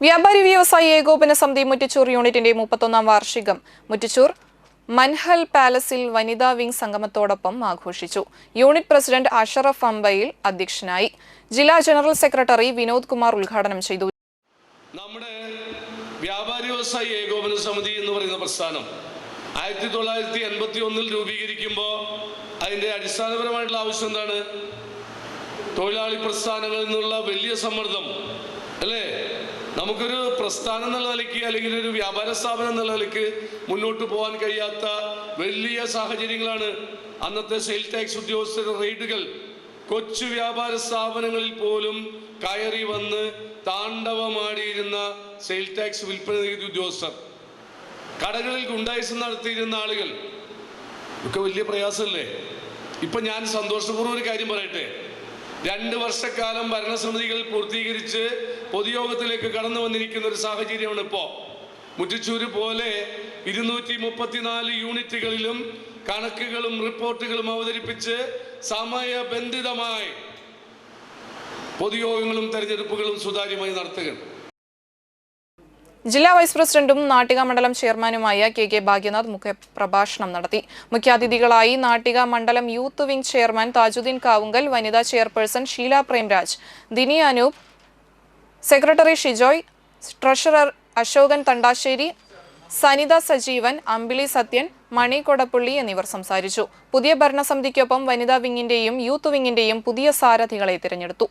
വ്യാപാരി വ്യവസായി ഏകോപന സമിതി മുറ്റിച്ചൂർ യൂണിറ്റിന്റെ 31ാം വാർഷികം മുറ്റിച്ചൂർ മൻഹൽ പാലസിൽ വനിതാ വിംഗ് സംഗമത്തോടൊപ്പം ആഘോഷിച്ചു. യൂണിറ്റ് പ്രസിഡന്റ് അഷറഫ് അമ്പയിൽ അധ്യക്ഷനായി. ജില്ലാ ജനറൽ സെക്രട്ടറി വിനോദ് കുമാർ ഉദ്ഘാടനം ചെയ്തു. നമ്മുടെ വ്യാപാരി വ്യവസായി ഏകോപന സമിതി എന്ന് പറയുന്ന പ്രസ്ഥാനം 1981 രൂപീകരിക്കുമ്പോൾ അതിന്റെ അടിസ്ഥാനപരമായിട്ടുള്ള ആവശ്യം എന്താണ്? തൊഴിലാളി പ്രസ്ഥാനങ്ങളിൽ നിന്നുള്ള വലിയ സമ്മർദ്ദം അല്ലേ? നമുക്കൊരു പ്രസ്ഥാനം എന്നുള്ള നിലയ്ക്ക് അല്ലെങ്കിൽ ഒരു വ്യാപാര സ്ഥാപനം എന്നുള്ള നിലയ്ക്ക് മുന്നോട്ട് പോകാൻ കഴിയാത്ത വലിയ സാഹചര്യങ്ങളാണ്. അന്നത്തെ സെയിൽ ടാക്സ് ഉദ്യോഗസ്ഥരുടെ റെയ്ഡുകൾ കൊച്ചു വ്യാപാര സ്ഥാപനങ്ങളിൽ പോലും കയറി വന്ന് താണ്ഡവമാടിയിരുന്ന സെയിൽ ടാക്സ് വിൽപ്പന നികുതി ഉദ്യോഗസ്ഥർ, കടകളിൽ ഗുണ്ടായിസം നടത്തിയിരുന്ന ആളുകൾ ഒക്കെ വലിയ പ്രയാസമല്ലേ? ഇപ്പൊ ഞാൻ സന്തോഷപൂർവ്വം ഒരു കാര്യം പറയട്ടെ. 2 വർഷക്കാലം ഭരണസമിതികൾ പൂർത്തീകരിച്ച് പൊതുയോഗത്തിലേക്ക് കടന്നു വന്നിരിക്കുന്ന ഒരു സാഹചര്യമാണ് ഇപ്പോൾ. മുറ്റിച്ചൂര് പോലെ 234 യൂണിറ്റുകളിലും കണക്കുകളും റിപ്പോർട്ടുകളും അവതരിപ്പിച്ച് സമയബന്ധിതമായി പൊതുയോഗങ്ങളും തെരഞ്ഞെടുപ്പുകളും സുതാര്യമായി നടത്തുക. ജില്ലാ വൈസ് പ്രസിഡന്റും നാട്ടിക മണ്ഡലം ചെയർമാനുമായ കെ ഭാഗ്യനാഥ് മുഖ്യപ്രഭാഷണം നടത്തി. മുഖ്യാതിഥികളായി നാട്ടിക മണ്ഡലം youth wing chairman Thajudheen Kavungal, വനിതാ chairperson Sheela Premraj, Dini Anoop, secretary Shijoy, treasurer Ashokan Thandassery, Sanitha Sajeevan, Ambili Sathyan, Mani Kodappully എന്നിവർ സംസാരിച്ചു. പുതിയ ഭരണസമിതിക്കൊപ്പം വനിതാ വിംഗിന്റെയും യൂത്ത് വിംഗിന്റെയും പുതിയ സാരഥികളെ തിരഞ്ഞെടുത്തു.